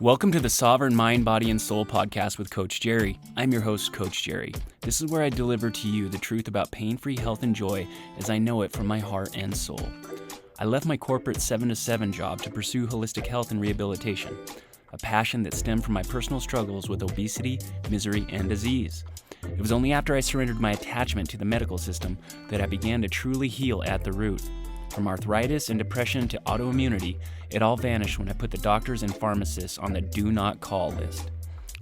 Welcome to the Sovereign Mind, Body, and Soul podcast with CoachJerry. I'm your host, CoachJerry. This is where I deliver to you the truth about pain-free health and joy as I know it from my heart and soul. I left my corporate 7-to-7 job to pursue holistic health and rehabilitation, a passion that stemmed from my personal struggles with obesity, misery, and disease. It was only after I surrendered my attachment to the medical system that I began to truly heal at the root. From arthritis and depression to autoimmunity, it all vanished when I put the doctors and pharmacists on the do not call list.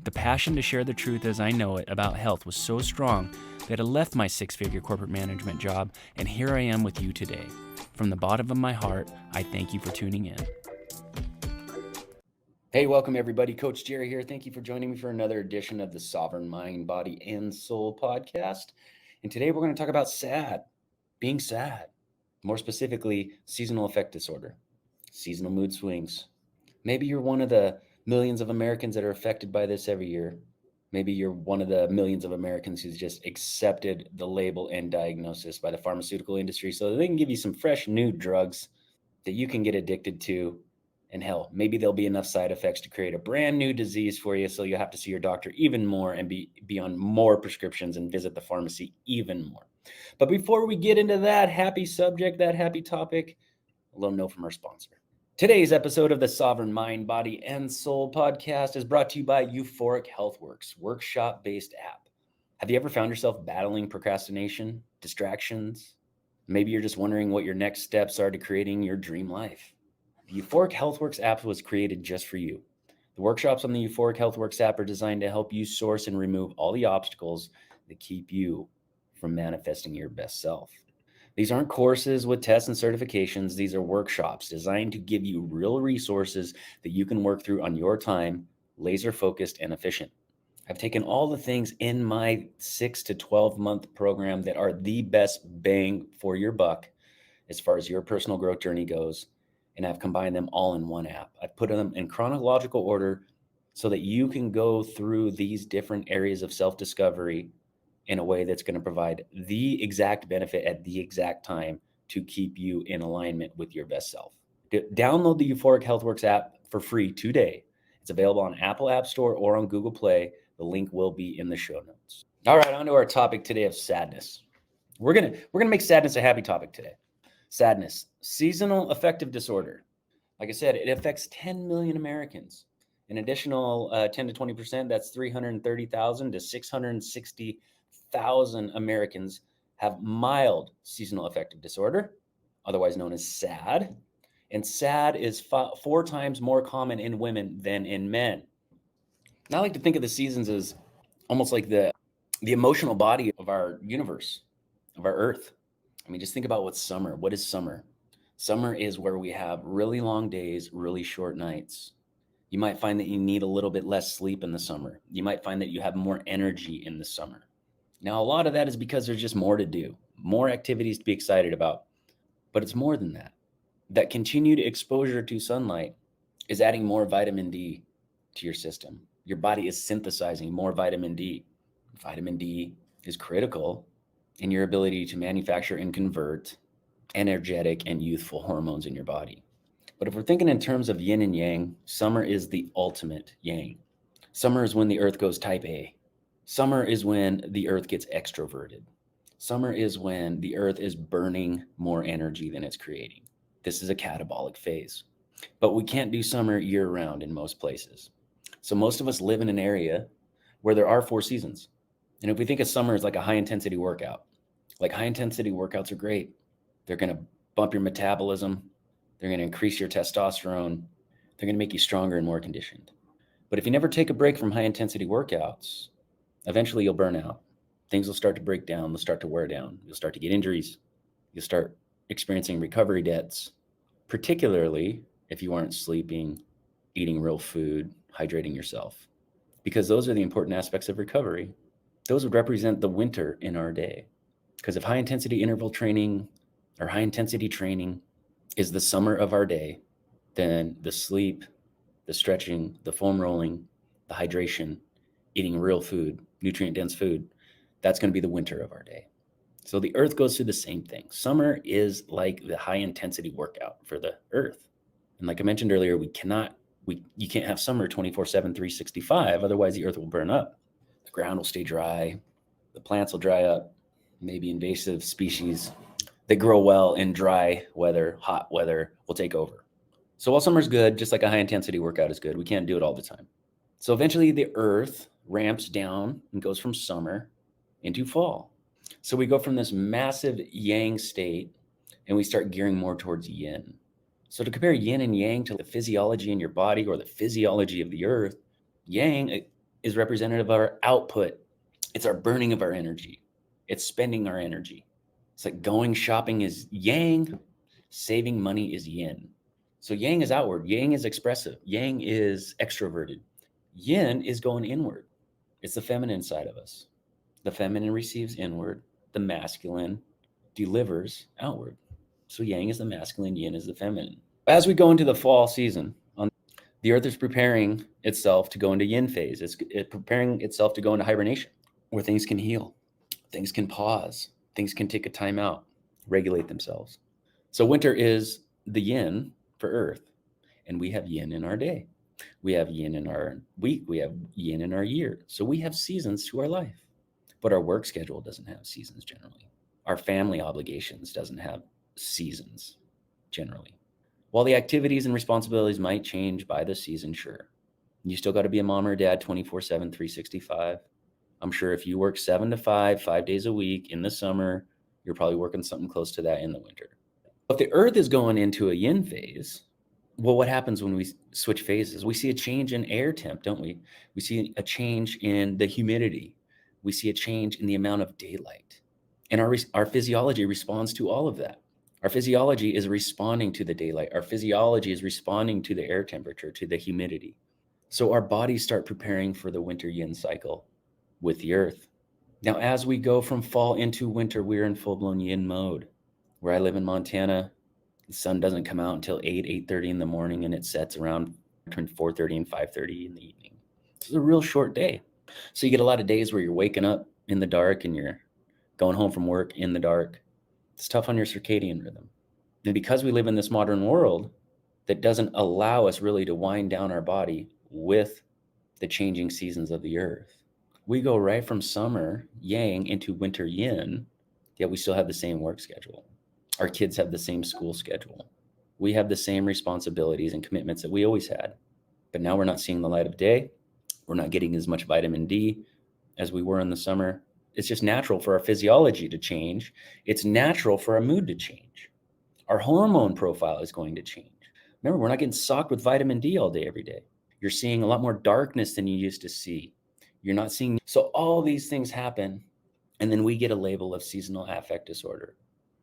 The passion to share the truth as I know it about health was so strong that I left my 6-figure corporate management job, and here I am with you today. From the bottom of my heart, I thank you for tuning in. Hey, welcome everybody. CoachJerry here. Thank you for joining me for another edition of the Sovereign Mind, Body, and Soul podcast. And today we're going to talk about being sad. More specifically, seasonal affect disorder, seasonal mood swings. Maybe you're one of the millions of Americans that are affected by this every year. Maybe you're one of the millions of Americans who's just accepted the label and diagnosis by the pharmaceutical industry so that they can give you some fresh new drugs that you can get addicted to. And hell, maybe there'll be enough side effects to create a brand new disease for you, so you'll have to see your doctor even more and be on more prescriptions and visit the pharmacy even more. But before we get into that happy subject, that happy topic, a little note from our sponsor. Today's episode of the Sovereign Mind, Body, and Soul podcast is brought to you by Youphoric Healthworks workshop-based app. Have you ever found yourself battling procrastination, distractions? Maybe you're just wondering what your next steps are to creating your dream life. The Youphoric Healthworks app was created just for you. The workshops on the Youphoric Healthworks app are designed to help you source and remove all the obstacles that keep you from manifesting your best self. These aren't courses with tests and certifications. These are workshops designed to give you real resources that you can work through on your time, laser focused and efficient. I've taken all the things in my 6 to 12 month program that are the best bang for your buck as far as your personal growth journey goes, and I've combined them all in one app. I've put them in chronological order so that you can go through these different areas of self-discovery in a way that's going to provide the exact benefit at the exact time to keep you in alignment with your best self. Download the Youphoric Healthworks app for free today. It's available on Apple App Store or on Google Play. The link will be in the show notes. All right, on to our topic today of sadness. We're gonna make sadness a happy topic today. Sadness, seasonal affective disorder. Like I said, it affects 10 million Americans. An additional 10 to 20%, that's 330,000 to 660,000 Americans have mild seasonal affective disorder, otherwise known as SAD. And SAD is 4 times more common in women than in men. Now, I like to think of the seasons as almost like the emotional body of our universe, of our Earth. I mean, just think about what's summer. What is summer? Summer is where we have really long days, really short nights. You might find that you need a little bit less sleep in the summer. You might find that you have more energy in the summer. Now, a lot of that is because there's just more to do, more activities to be excited about. But it's more than that. That continued exposure to sunlight is adding more vitamin D to your system. Your body is synthesizing more vitamin D. Vitamin D is critical in your ability to manufacture and convert energetic and youthful hormones in your body. But if we're thinking in terms of yin and yang, summer is the ultimate yang. Summer is when the earth goes type A. Summer is when the earth gets extroverted. Summer is when the earth is burning more energy than it's creating. This is a catabolic phase. But we can't do summer year round in most places. So most of us live in an area where there are 4 seasons. And if we think of summer as like a high intensity workout, like high intensity workouts are great. They're going to bump your metabolism. They're going to increase your testosterone. They're going to make you stronger and more conditioned. But if you never take a break from high intensity workouts, eventually you'll burn out. Things will start to break down. They'll start to wear down. You'll start to get injuries. You'll start experiencing recovery debts, particularly if you aren't sleeping, eating real food, hydrating yourself, because those are the important aspects of recovery. Those would represent the winter in our day. Because if high intensity interval training or high intensity training is the summer of our day, then the sleep, the stretching, the foam rolling, the hydration, eating real food, nutrient dense food, that's going to be the winter of our day. So the earth goes through the same thing. Summer is like the high intensity workout for the earth. And like I mentioned earlier, we cannot You can't have summer 24/7, 365, otherwise the earth will burn up. The ground will stay dry, the plants will dry up, maybe invasive species that grow well in dry weather, hot weather will take over. So while summer's good, just like a high intensity workout is good, we can't do it all the time. So eventually the earth ramps down and goes from summer into fall. So we go from this massive yang state and we start gearing more towards yin. So to compare yin and yang to the physiology in your body or the physiology of the earth, yang is representative of our output. It's our burning of our energy. It's spending our energy. It's like going shopping is yang, saving money is yin. So yang is outward, yang is expressive, yang is extroverted. Yin is going inward. It's the feminine side of us. The feminine receives inward, the masculine delivers outward. So yang is the masculine, yin is the feminine. As we go into the fall season, the earth is preparing itself to go into yin phase. It's preparing itself to go into hibernation, where things can heal, things can pause, things can take a time out, regulate themselves. So winter is the yin for earth, and we have yin in our day. We have yin in our week. We have yin in our year. So we have seasons to our life, but our work schedule doesn't have seasons generally. Our family obligations doesn't have seasons generally. While the activities and responsibilities might change by the season, sure. You still got to be a mom or a dad 24/7, 365. I'm sure if you work 7 to 5, 5 days a week in the summer, you're probably working something close to that in the winter. If the earth is going into a yin phase, well, what happens when we switch phases? We see a change in air temp, don't we? We see a change in the humidity. We see a change in the amount of daylight. And our physiology responds to all of that. Our physiology is responding to the daylight. Our physiology is responding to the air temperature, to the humidity. So our bodies start preparing for the winter yin cycle with the earth. Now, as we go from fall into winter, we're in full-blown yin mode. Where I live in Montana, the sun doesn't come out until 8:30 in the morning, and it sets around between 4:30 and 5:30 in the evening. It's a real short day. So you get a lot of days where you're waking up in the dark and you're going home from work in the dark. It's tough on your circadian rhythm. And because we live in this modern world that doesn't allow us really to wind down our body with the changing seasons of the earth, we go right from summer yang into winter yin, yet we still have the same work schedule. Our kids have the same school schedule. We have the same responsibilities and commitments that we always had. But now we're not seeing the light of day. We're not getting as much vitamin D as we were in the summer. It's just natural for our physiology to change. It's natural for our mood to change. Our hormone profile is going to change. Remember, we're not getting socked with vitamin D all day, every day. You're seeing a lot more darkness than you used to see. You're not seeing. So all these things happen, and then we get a label of seasonal affect disorder.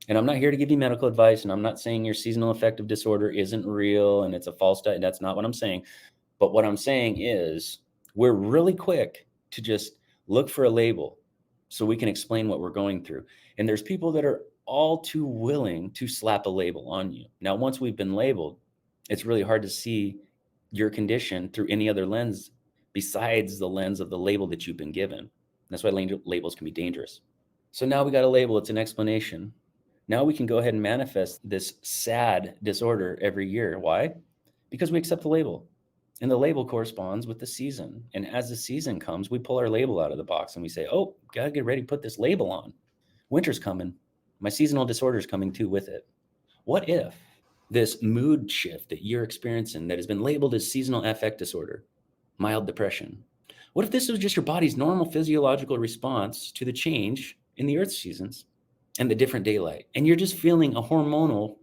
And I'm not here to give you medical advice, and I'm not saying your seasonal affective disorder isn't real and it's a false diet. That's not what I'm saying. But what I'm saying is we're really quick to just look for a label so we can explain what we're going through. And there's people that are all too willing to slap a label on you. Now, once we've been labeled, it's really hard to see your condition through any other lens besides the lens of the label that you've been given. That's why labels can be dangerous. So now we got a label. It's an explanation. Now we can go ahead and manifest this sad disorder every year. Why? Because we accept the label. And the label corresponds with the season. And as the season comes, we pull our label out of the box and we say, oh, gotta get ready to put this label on. Winter's coming. My seasonal disorder is coming too with it. What if this mood shift that you're experiencing that has been labeled as seasonal affect disorder, mild depression, what if this was just your body's normal physiological response to the change in the earth seasons and the different daylight? And you're just feeling a hormonal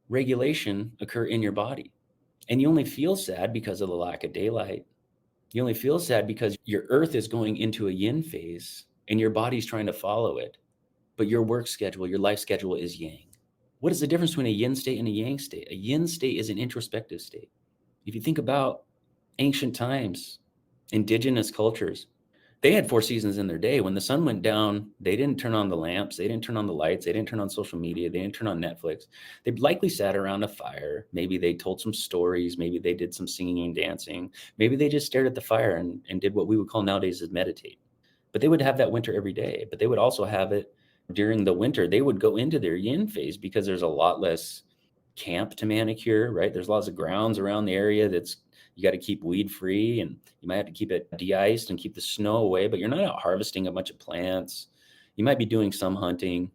regulation occur in your body. And you only feel sad because of the lack of daylight. You only feel sad because your earth is going into a yin phase and your body's trying to follow it. But your work schedule, your life schedule is yang. What is the difference between a yin state and a yang state? A yin state is an introspective state. If you think about ancient times, indigenous cultures, they had 4 seasons in their day. When the sun went down, they didn't turn on the lamps. They didn't turn on the lights. They didn't turn on social media. They didn't turn on Netflix. They likely sat around a fire. Maybe they told some stories. Maybe they did some singing and dancing. Maybe they just stared at the fire and did what we would call nowadays as meditate. But they would have that winter every day. But they would also have it during the winter. They would go into their yin phase because there's a lot less camp to manicure, right? There's lots of grounds around the area that's You got to keep weed free, and you might have to keep it de-iced and keep the snow away, but you're not out harvesting a bunch of plants. You might be doing some hunting,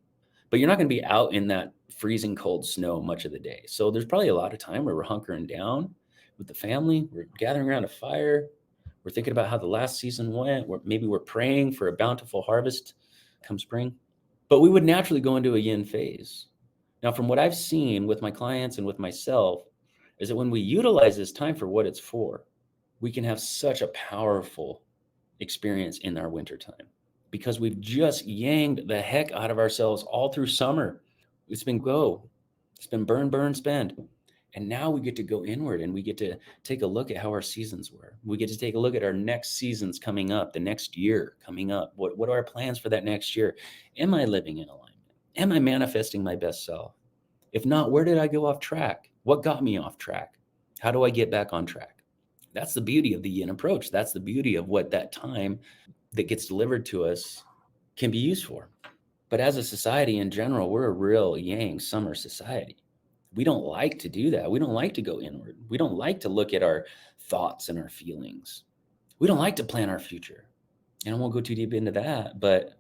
but you're not going to be out in that freezing cold snow much of the day. So there's probably a lot of time where we're hunkering down with the family. We're gathering around a fire. We're thinking about how the last season went. Maybe we're praying for a bountiful harvest come spring. But we would naturally go into a yin phase. Now, from what I've seen with my clients and with myself, is that when we utilize this time for what it's for, we can have such a powerful experience in our winter time, because we've just yanged the heck out of ourselves all through summer. It's been burn, burn, spend. And now we get to go inward, and we get to take a look at how our seasons were. We get to take a look at our next seasons coming up, the next year coming up. What are our plans for that next year? Am I living in alignment? Am I manifesting my best self? If not, where did I go off track? What got me off track? How do I get back on track? That's the beauty of the yin approach. That's the beauty of what that time that gets delivered to us can be used for. But as a society in general, we're a real yang summer society. We don't like to do that. We don't like to go inward. We don't like to look at our thoughts and our feelings. We don't like to plan our future. And I won't go too deep into that, but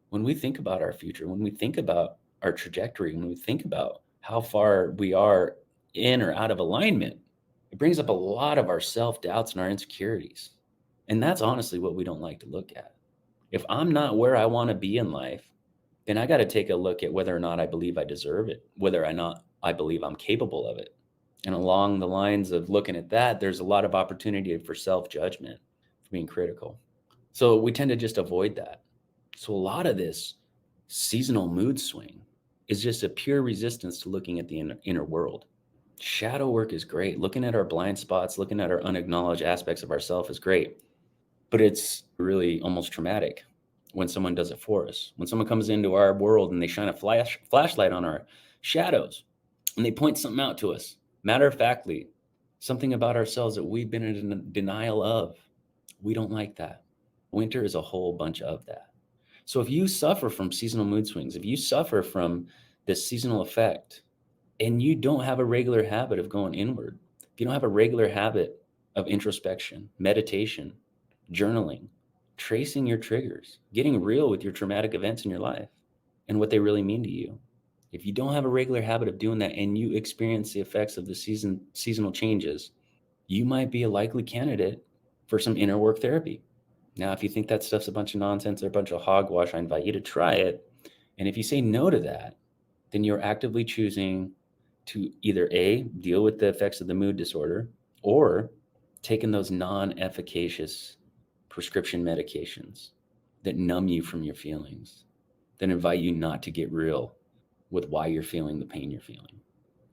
when we think about our future, when we think about our trajectory, when we think about how far we are in or out of alignment, it brings up a lot of our self-doubts and our insecurities. And that's honestly what we don't like to look at. If I'm not where I want to be in life, then I got to take a look at whether or not I believe I deserve it, whether or not I believe I'm capable of it. And along the lines of looking at that, there's a lot of opportunity for self-judgment, for being critical. So we tend to just avoid that. So a lot of this seasonal mood swing is just a pure resistance to looking at the inner world. Shadow work is great. Looking at our blind spots, looking at our unacknowledged aspects of ourselves is great. But it's really almost traumatic when someone does it for us. When someone comes into our world and they shine a flashlight on our shadows and they point something out to us, matter of factly, something about ourselves that we've been in denial of. We don't like that. Winter is a whole bunch of that. So if you suffer from seasonal mood swings, if you suffer from this seasonal effect, and you don't have a regular habit of going inward, if you don't have a regular habit of introspection, meditation, journaling, tracing your triggers, getting real with your traumatic events in your life and what they really mean to you. If you don't have a regular habit of doing that and you experience the effects of the seasonal changes, you might be a likely candidate for some inner work therapy. Now, if you think that stuff's a bunch of nonsense or a bunch of hogwash, I invite you to try it. And if you say no to that, then you're actively choosing to either A, deal with the effects of the mood disorder, or taking those non-efficacious prescription medications that numb you from your feelings, that invite you not to get real with why you're feeling the pain you're feeling.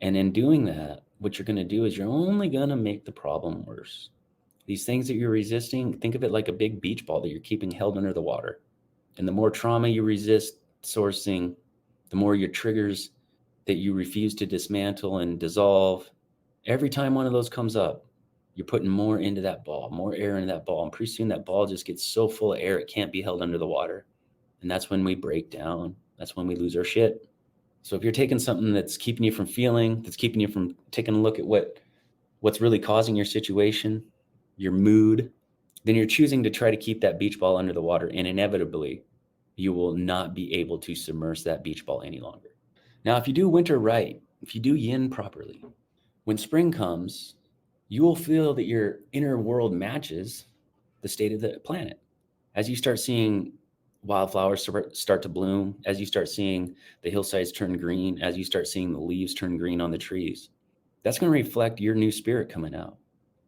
And in doing that, what you're going to do is you're only going to make the problem worse. These things that you're resisting, think of it like a big beach ball that you're keeping held under the water. And the more trauma you resist sourcing, the more your triggers that you refuse to dismantle and dissolve. Every time one of those comes up, you're putting more into that ball, more air into that ball. And pretty soon that ball just gets so full of air, it can't be held under the water. And that's when we break down. That's when we lose our shit. So if you're taking something that's keeping you from feeling, that's keeping you from taking a look at what's really causing your situation, your mood, then you're choosing to try to keep that beach ball under the water. And inevitably, you will not be able to submerge that beach ball any longer. Now, if you do winter right, if you do yin properly, when spring comes, you will feel that your inner world matches the state of the planet. As you start seeing wildflowers start to bloom, as you start seeing the hillsides turn green, as you start seeing the leaves turn green on the trees, that's going to reflect your new spirit coming out.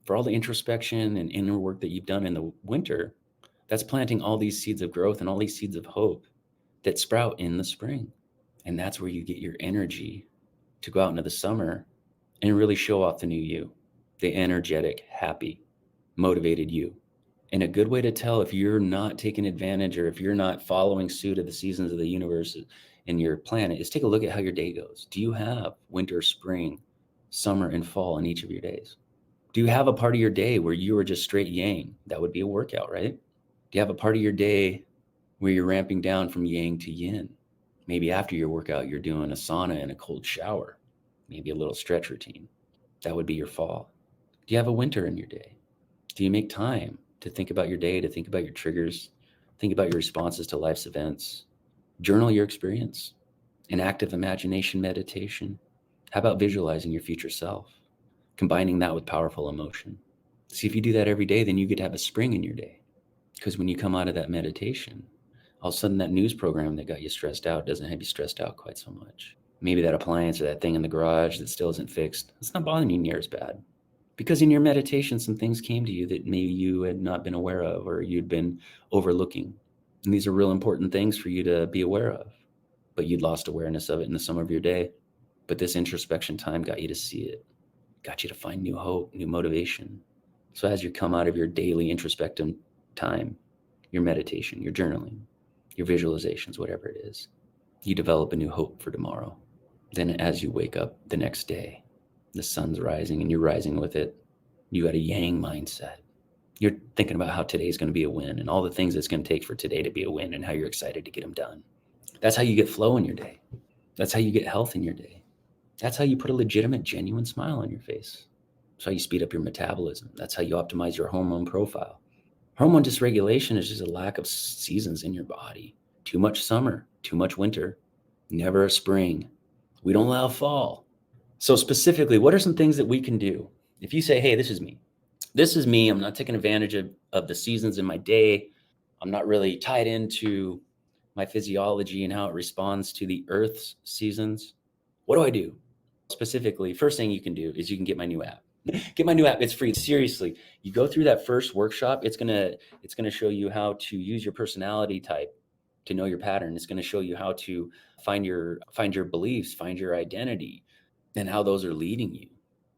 For all the introspection and inner work that you've done in the winter, that's planting all these seeds of growth and all these seeds of hope that sprout in the spring. And that's where you get your energy to go out into the summer and really show off the new you, the energetic, happy, motivated you. And a good way to tell if you're not taking advantage or if you're not following suit of the seasons of the universe and your planet is take a look at how your day goes. Do you have winter, spring, summer, and fall in each of your days? Do you have a part of your day where you are just straight yang? That would be a workout, right? Do you have a part of your day where you're ramping down from yang to yin? Maybe after your workout, you're doing a sauna and a cold shower, maybe a little stretch routine. That would be your fall. Do you have a winter in your day? Do you make time to think about your day, to think about your triggers, think about your responses to life's events, journal your experience, an active imagination meditation? How about visualizing your future self, combining that with powerful emotion? See, if you do that every day, then you get to have a spring in your day. Because when you come out of that meditation, all of a sudden that news program that got you stressed out doesn't have you stressed out quite so much. Maybe that appliance or that thing in the garage that still isn't fixed, it's not bothering you near as bad. Because in your meditation, some things came to you that maybe you had not been aware of or you'd been overlooking. And these are real important things for you to be aware of. But you'd lost awareness of it in the sum of your day. But this introspection time got you to see it, got you to find new hope, new motivation. So as you come out of your daily introspective time, your meditation, your journaling, your visualizations, whatever it is, you develop a new hope for tomorrow. Then as you wake up the next day, the sun's rising and you're rising with it, you got a yang mindset. You're thinking about how today's going to be a win and all the things it's going to take for today to be a win and how you're excited to get them done. That's how you get flow in your day. That's how you get health in your day. That's how you put a legitimate, genuine smile on your face. That's how you speed up your metabolism. That's how you optimize your hormone profile. Hormone dysregulation is just a lack of seasons in your body. Too much summer, too much winter, never a spring. We don't allow fall. So specifically, what are some things that we can do? If you say, hey, this is me. This is me. I'm not taking advantage of the seasons in my day. I'm not really tied into my physiology and how it responds to the Earth's seasons. What do I do? Specifically, first thing you can do is you can get my new app. Get my new app. It's free. Seriously, you go through that first workshop. It's gonna show you how to use your personality type to know your pattern. It's gonna show you how to find your beliefs, find your identity, and how those are leading you.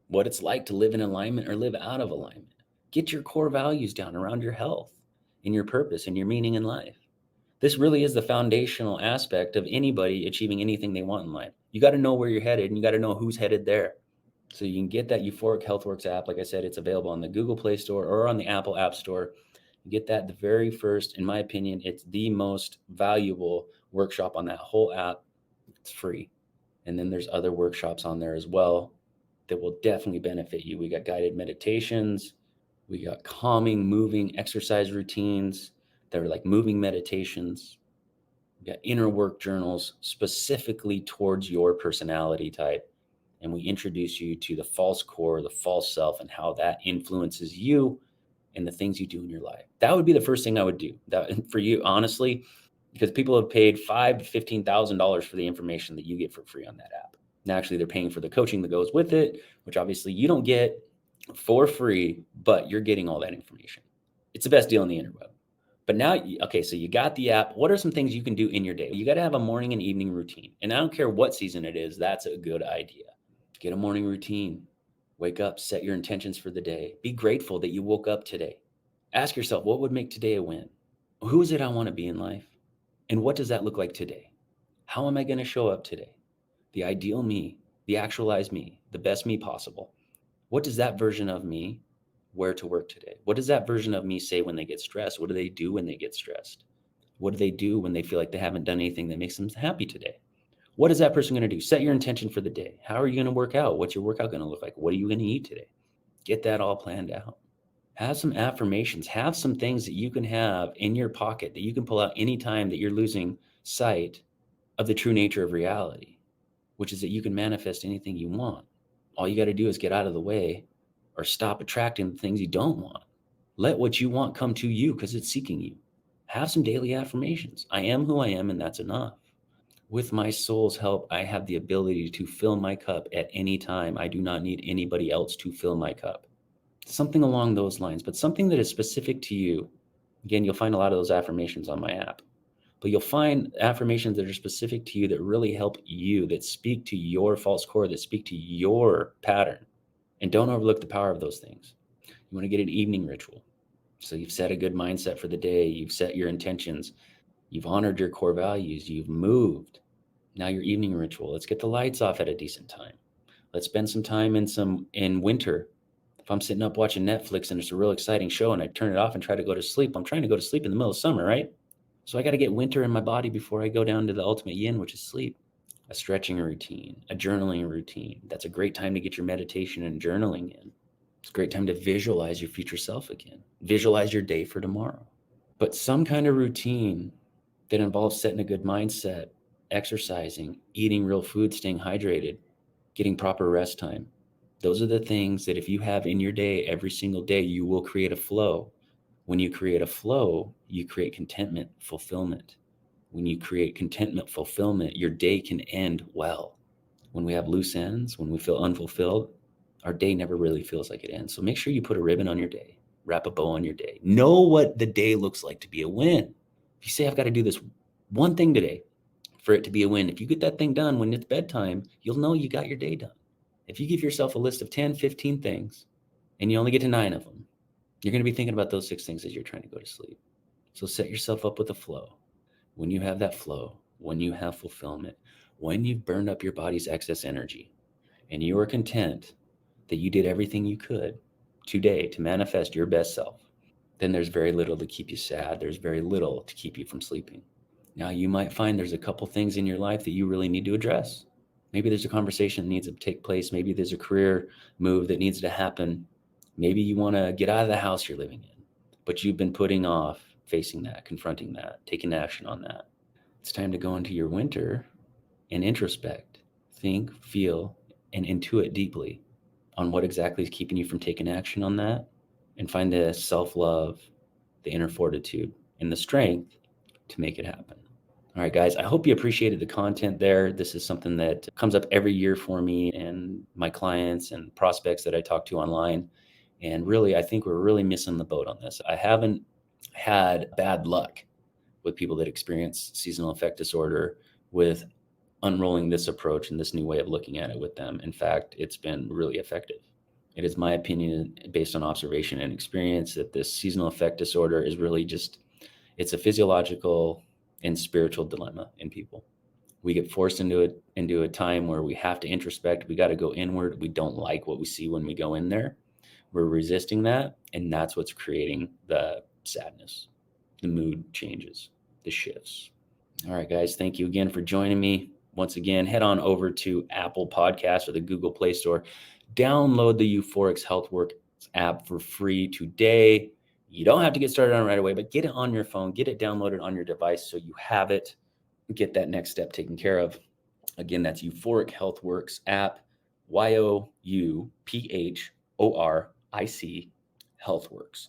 What it's like to live in alignment or live out of alignment. Get your core values down around your health and your purpose and your meaning in life. This really is the foundational aspect of anybody achieving anything they want in life. You got to know where you're headed and you got to know who's headed there. So you can get that Youphoric Healthworks app. Like I said, it's available on the Google Play Store or on the Apple App Store. You get that the very first, in my opinion, it's the most valuable workshop on that whole app. It's free. And then there's other workshops on there as well that will definitely benefit you. We got guided meditations. We got calming, moving exercise routines that are like moving meditations. We got inner work journals specifically towards your personality type. And we introduce you to the false core, the false self, and how that influences you and the things you do in your life. That would be the first thing I would do. That for you, honestly, because people have paid $5,000 to $15,000 for the information that you get for free on that app. Now, actually, they're paying for the coaching that goes with it, which obviously you don't get for free, but you're getting all that information. It's the best deal on the interweb. But now, okay, so you got the app. What are some things you can do in your day? You got to have a morning and evening routine. And I don't care what season it is, that's a good idea. Get a morning routine. Wake up, set your intentions for the day. Be grateful that you woke up today. Ask yourself, what would make today a win? Who is it I want to be in life? And what does that look like today? How am I going to show up today? The ideal me, the actualized me, the best me possible. What does that version of me wear to work today? What does that version of me say when they get stressed? What do they do when they get stressed? What do they do when they feel like they haven't done anything that makes them happy today? What is that person going to do? Set your intention for the day. How are you going to work out? What's your workout going to look like? What are you going to eat today? Get that all planned out. Have some affirmations. Have some things that you can have in your pocket that you can pull out anytime that you're losing sight of the true nature of reality, which is that you can manifest anything you want. All you got to do is get out of the way or stop attracting the things you don't want. Let what you want come to you because it's seeking you. Have some daily affirmations. I am who I am, and that's enough. With my soul's help, I have the ability to fill my cup at any time. I do not need anybody else to fill my cup. Something along those lines, but something that is specific to you. Again, you'll find a lot of those affirmations on my app, but you'll find affirmations that are specific to you that really help you, that speak to your false core, that speak to your pattern. And don't overlook the power of those things. You want to get an evening ritual. So you've set a good mindset for the day. You've set your intentions. You've honored your core values. You've moved. Now your evening ritual. Let's get the lights off at a decent time. Let's spend some time in winter. If I'm sitting up watching Netflix and it's a real exciting show and I turn it off and try to go to sleep, I'm trying to go to sleep in the middle of summer, right? So I got to get winter in my body before I go down to the ultimate yin, which is sleep. A stretching routine, a journaling routine. That's a great time to get your meditation and journaling in. It's a great time to visualize your future self again. Visualize your day for tomorrow. But some kind of routine that involves setting a good mindset, exercising, eating real food, staying hydrated, getting proper rest time. Those are the things that if you have in your day every single day, you will create a flow. When you create a flow, you create contentment, fulfillment. When you create contentment, fulfillment, your day can end well. When we have loose ends, when we feel unfulfilled, our day never really feels like it ends. So make sure you put a ribbon on your day, wrap a bow on your day. Know what the day looks like to be a win. If you say, I've got to do this one thing today for it to be a win, if you get that thing done when it's bedtime, you'll know you got your day done. If you give yourself a list of 10, 15 things and you only get to 9 of them, you're going to be thinking about those 6 things as you're trying to go to sleep. So set yourself up with a flow. When you have that flow, when you have fulfillment, when you've burned up your body's excess energy and you are content that you did everything you could today to manifest your best self, then there's very little to keep you sad. There's very little to keep you from sleeping. Now, you might find there's a couple things in your life that you really need to address. Maybe there's a conversation that needs to take place. Maybe there's a career move that needs to happen. Maybe you want to get out of the house you're living in, but you've been putting off facing that, confronting that, taking action on that. It's time to go into your winter and introspect, think, feel, and intuit deeply on what exactly is keeping you from taking action on that, and find the self-love, the inner fortitude, and the strength to make it happen. All right, guys, I hope you appreciated the content there. This is something that comes up every year for me and my clients and prospects that I talk to online. And really, I think we're really missing the boat on this. I haven't had bad luck with people that experience seasonal affect disorder with unrolling this approach and this new way of looking at it with them. In fact, it's been really effective. It is my opinion, based on observation and experience, that this seasonal affect disorder is really just, it's a physiological and spiritual dilemma in people. We get forced into a time where we have to introspect. We got to go inward. We don't like what we see when we go in there. We're resisting that, and that's what's creating the sadness, the mood changes, the shifts. All right, guys, thank you again for joining me. Once again, head on over to Apple Podcasts or the Google Play Store. Download the Youphoric Healthworks app for free today. You don't have to get started on it right away, but get it on your phone, get it downloaded on your device so you have it, get that next step taken care of. Again, that's Youphoric Healthworks app, Youphoric Healthworks, Healthworks.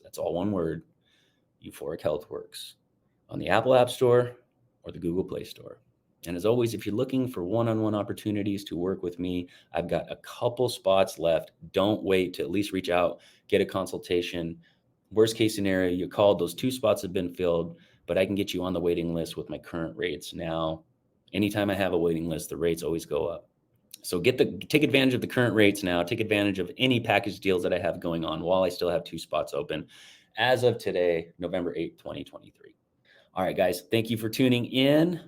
That's all one word, Youphoric Healthworks, on the Apple App Store or the Google Play Store. And as always, if you're looking for one-on-one opportunities to work with me, I've got a couple spots left. Don't wait to at least reach out, get a consultation. Worst case scenario, you called, those 2 spots have been filled, but I can get you on the waiting list with my current rates. Now, anytime I have a waiting list, the rates always go up. So take advantage of the current rates now. Take advantage of any package deals that I have going on while I still have 2 spots open as of today, November 8th, 2023. All right, guys, thank you for tuning in.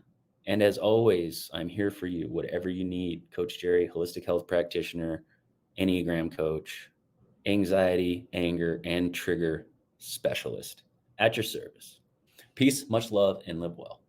And as always, I'm here for you, whatever you need. Coach Jerry, holistic health practitioner, Enneagram coach, anxiety, anger, and trigger specialist at your service. Peace, much love, and live well.